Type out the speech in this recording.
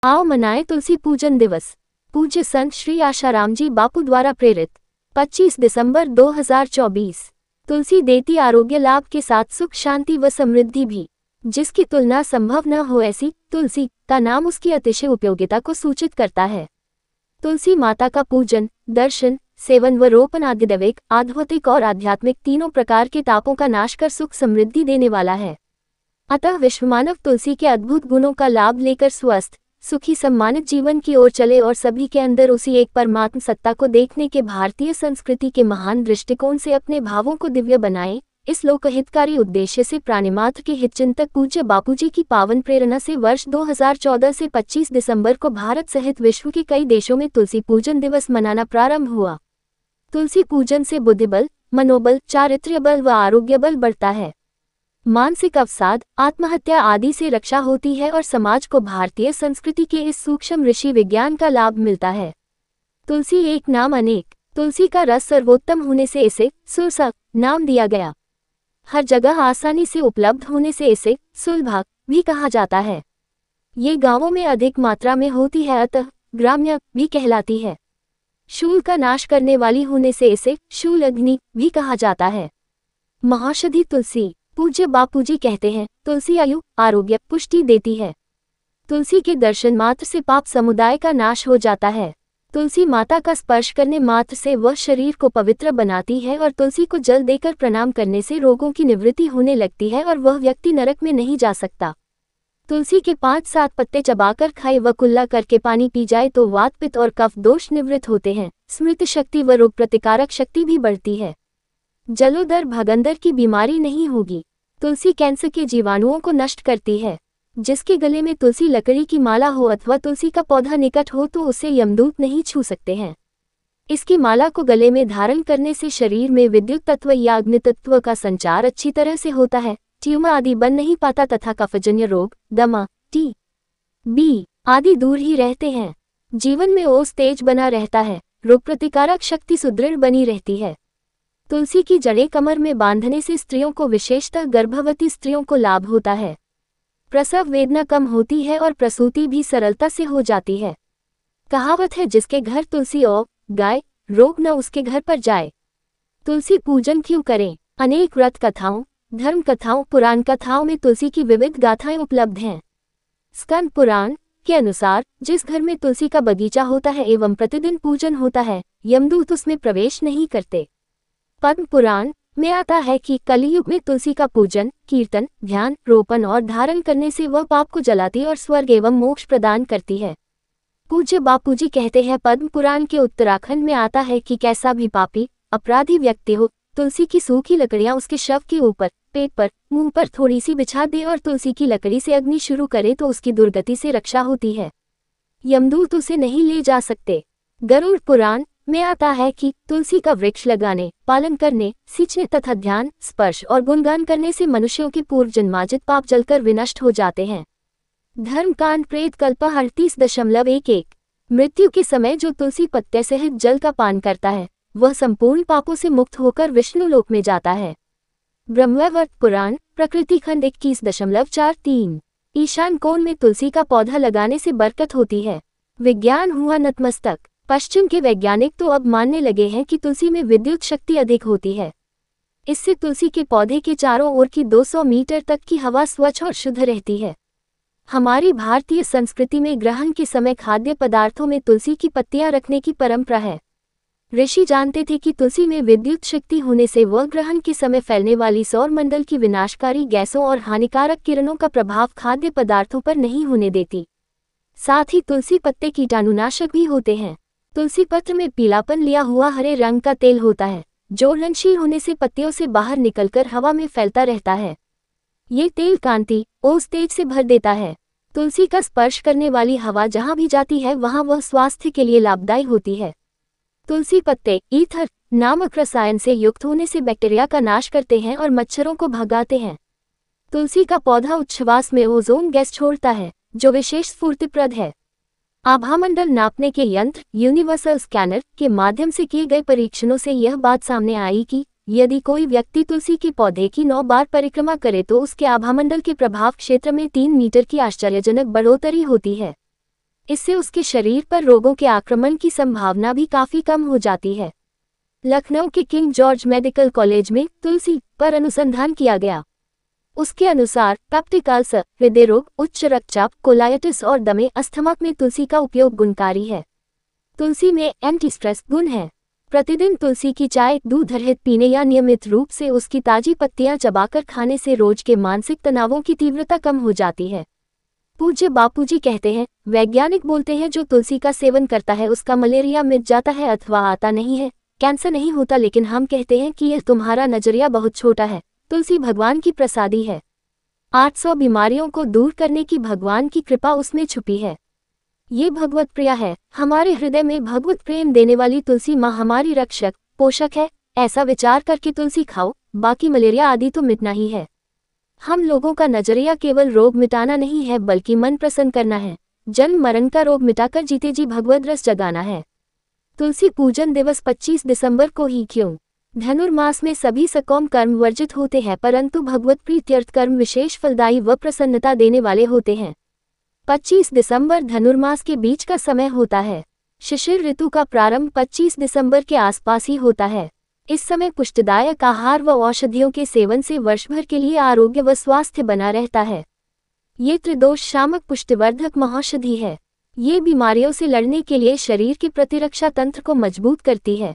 आओ मनाएं तुलसी पूजन दिवस। पूज्य संत श्री आशाराम जी बापू द्वारा प्रेरित 25 दिसंबर 2024। तुलसी देती आरोग्य लाभ के साथ सुख शांति व समृद्धि भी, जिसकी तुलना संभव न हो। ऐसी तुलसी का नाम उसकी अतिशय उपयोगिता को सूचित करता है। तुलसी माता का पूजन, दर्शन, सेवन व रोपण आदि दैविक, आध्यात्मिक और आध्यात्मिक तीनों प्रकार के तापों का नाश कर सुख समृद्धि देने वाला है। अतः विश्वमानव तुलसी के अद्भुत गुणों का लाभ लेकर स्वस्थ, सुखी, सम्मानित जीवन की ओर चले और सभी के अंदर उसी एक परमात्म सत्ता को देखने के भारतीय संस्कृति के महान दृष्टिकोण से अपने भावों को दिव्य बनाएं। इस लोकहितकारी उद्देश्य से प्राणिमात्र के हितचिंतक पूज्य बापूजी की पावन प्रेरणा से वर्ष 2014 से 25 दिसंबर को भारत सहित विश्व के कई देशों में तुलसी पूजन दिवस मनाना प्रारंभ हुआ। तुलसी पूजन से बुद्धिबल, मनोबल, चारित्र्य बल व आरोग्य बल बढ़ता है। मानसिक अवसाद, आत्महत्या आदि से रक्षा होती है और समाज को भारतीय संस्कृति के इस सूक्ष्म ऋषि विज्ञान का लाभ मिलता है। तुलसी एक नाम अनेक। तुलसी का रस सर्वोत्तम होने से इसे सुरसा नाम दिया गया। हर जगह आसानी से उपलब्ध होने से इसे सुलभ भी कहा जाता है। ये गांवों में अधिक मात्रा में होती है, अतः ग्राम्य भी कहलाती है। शूल का नाश करने वाली होने से इसे शूल अग्नि भी कहा जाता है। महौषधि तुलसी। पूज्य बापूजी कहते हैं, तुलसी आयु, आरोग्य, पुष्टि देती है। तुलसी के दर्शन मात्र से पाप समुदाय का नाश हो जाता है। तुलसी माता का स्पर्श करने मात्र से वह शरीर को पवित्र बनाती है और तुलसी को जल देकर प्रणाम करने से रोगों की निवृत्ति होने लगती है और वह व्यक्ति नरक में नहीं जा सकता। तुलसी के 5-7 पत्ते चबाकर खाए व कुल्ला करके पानी पी जाए तो वात, पित्त और कफ दोष निवृत्त होते हैं। स्मृति शक्ति व रोग प्रतिकारक शक्ति भी बढ़ती है। जलोदर भगंदर की बीमारी नहीं होगी। तुलसी कैंसर के जीवाणुओं को नष्ट करती है। जिसके गले में तुलसी लकड़ी की माला हो अथवा तुलसी का पौधा निकट हो तो उसे यमदूत नहीं छू सकते हैं। इसकी माला को गले में धारण करने से शरीर में विद्युत तत्व या अग्नि तत्व का संचार अच्छी तरह से होता है। ट्यूमर आदि बन नहीं पाता तथा कफजन्य रोग, दमा, टी.बी. आदि दूर ही रहते हैं। जीवन में ओज तेज बना रहता है। रोग प्रतिकारक शक्ति सुदृढ़ बनी रहती है। तुलसी की जड़ें कमर में बांधने से स्त्रियों को, विशेषतः गर्भवती स्त्रियों को लाभ होता है। प्रसव वेदना कम होती है और प्रसूति भी सरलता से हो जाती है। कहावत है, जिसके घर तुलसी और गाय, रोग न उसके घर पर जाए। तुलसी पूजन क्यों करें? अनेक व्रत कथाओं, धर्म कथाओं, पुराण कथाओं में तुलसी की विविध गाथाएं उपलब्ध हैं। स्कंद पुराण के अनुसार जिस घर में तुलसी का बगीचा होता है एवं प्रतिदिन पूजन होता है, यमदूत उसमें प्रवेश नहीं करते। पद्म पुराण में आता है कि कलियुग में तुलसी का पूजन, कीर्तन, ध्यान, रोपण और धारण करने से वह पाप को जलाती और स्वर्ग एवं मोक्ष प्रदान करती है। पूज्य बापूजी कहते हैं, पद्म पुराण के उत्तराखंड में आता है कि कैसा भी पापी, अपराधी व्यक्ति हो, तुलसी की सूखी लकड़ियां उसके शव के ऊपर, पेट पर, मुंह पर थोड़ी सी बिछा दे और तुलसी की लकड़ी से अग्नि शुरू करे तो उसकी दुर्गति से रक्षा होती है। यमदूत उसे नहीं ले जा सकते। गरुड़ पुराण में आता है कि तुलसी का वृक्ष लगाने, पालन करने, सींचने तथा ध्यान, स्पर्श और गुणगान करने से मनुष्यों के पूर्व जन्मार्जित पाप जलकर विनष्ट हो जाते हैं। धर्मकांड प्रेत कल्प 38.11। मृत्यु के समय जो तुलसी पत्ते सहित जल का पान करता है वह संपूर्ण पापों से मुक्त होकर विष्णु लोक में जाता है। ब्रह्मवैवर्त पुराण प्रकृति खंड 21.43। ईशान कोण में तुलसी का पौधा लगाने से बरकत होती है। विज्ञान हुआ नतमस्तक। पश्चिम के वैज्ञानिक तो अब मानने लगे हैं कि तुलसी में विद्युत शक्ति अधिक होती है। इससे तुलसी के पौधे के चारों ओर की 200 मीटर तक की हवा स्वच्छ और शुद्ध रहती है। हमारी भारतीय संस्कृति में ग्रहण के समय खाद्य पदार्थों में तुलसी की पत्तियां रखने की परंपरा है। ऋषि जानते थे कि तुलसी में विद्युत शक्ति होने से वह ग्रहण के समय फैलने वाली सौर मंडल की विनाशकारी गैसों और हानिकारक किरणों का प्रभाव खाद्य पदार्थों पर नहीं होने देती। साथ ही तुलसी पत्ते कीटाणुनाशक भी होते हैं। तुलसी पत्र में पीलापन लिया हुआ हरे रंग का तेल होता है, जो ज्वलनशील होने से पत्तियों से बाहर निकलकर हवा में फैलता रहता है। ये तेल कांति, ओज तेज से भर देता है। तुलसी का स्पर्श करने वाली हवा जहाँ भी जाती है वहाँ वह स्वास्थ्य के लिए लाभदायी होती है। तुलसी पत्ते ईथर नामक रसायन से युक्त होने से बैक्टीरिया का नाश करते हैं और मच्छरों को भगाते हैं। तुलसी का पौधा उच्छ्वास में ओजोन गैस छोड़ता है, जो विशेष स्फूर्तिप्रद है। आभामंडल नापने के यंत्र यूनिवर्सल स्कैनर के माध्यम से किए गए परीक्षणों से यह बात सामने आई कि यदि कोई व्यक्ति तुलसी के पौधे की 9 बार परिक्रमा करे तो उसके आभामंडल के प्रभाव क्षेत्र में 3 मीटर की आश्चर्यजनक बढ़ोतरी होती है। इससे उसके शरीर पर रोगों के आक्रमण की संभावना भी काफी कम हो जाती है। लखनऊ के किंग जॉर्ज मेडिकल कॉलेज में तुलसी पर अनुसंधान किया गया। उसके अनुसार पेप्टिक अल्सर, हृदय रोग, उच्च रक्तचाप, कोलाइटिस और दमे, अस्थमा में तुलसी का उपयोग गुणकारी है। तुलसी में एंटी स्ट्रेस गुण है। प्रतिदिन तुलसी की चाय दूध रहित पीने या नियमित रूप से उसकी ताजी पत्तियां चबाकर खाने से रोज के मानसिक तनावों की तीव्रता कम हो जाती है। पूज्य बापूजी कहते हैं, वैज्ञानिक बोलते हैं जो तुलसी का सेवन करता है उसका मलेरिया मिट जाता है अथवा आता नहीं है, कैंसर नहीं होता। लेकिन हम कहते हैं कि यह तुम्हारा नजरिया बहुत छोटा है। तुलसी भगवान की प्रसादी है। 800 बीमारियों को दूर करने की भगवान की कृपा उसमें छुपी है। ये भगवत प्रिया है। हमारे हृदय में भगवत प्रेम देने वाली तुलसी माँ हमारी रक्षक पोषक है। ऐसा विचार करके तुलसी खाओ, बाकी मलेरिया आदि तो मिटना ही है। हम लोगों का नजरिया केवल रोग मिटाना नहीं है बल्कि मन प्रसन्न करना है। जन्म मरण का रोग मिटाकर जीते जी भगवद रस जगाना है। तुलसी पूजन दिवस 25 दिसंबर को ही क्यों? धनुर्मास में सभी सकाम कर्म वर्जित होते हैं परंतु भगवत प्रीत्यर्थ कर्म विशेष फलदायी व प्रसन्नता देने वाले होते हैं। 25 दिसंबर धनुर्मास के बीच का समय होता है। शिशिर ऋतु का प्रारंभ 25 दिसंबर के आसपास ही होता है। इस समय पुष्टिदायक आहार व औषधियों के सेवन से वर्षभर के लिए आरोग्य व स्वास्थ्य बना रहता है। ये त्रिदोष शामक पुष्टिवर्धक महौषधि है। ये बीमारियों से लड़ने के लिए शरीर के प्रतिरक्षा तंत्र को मजबूत करती है।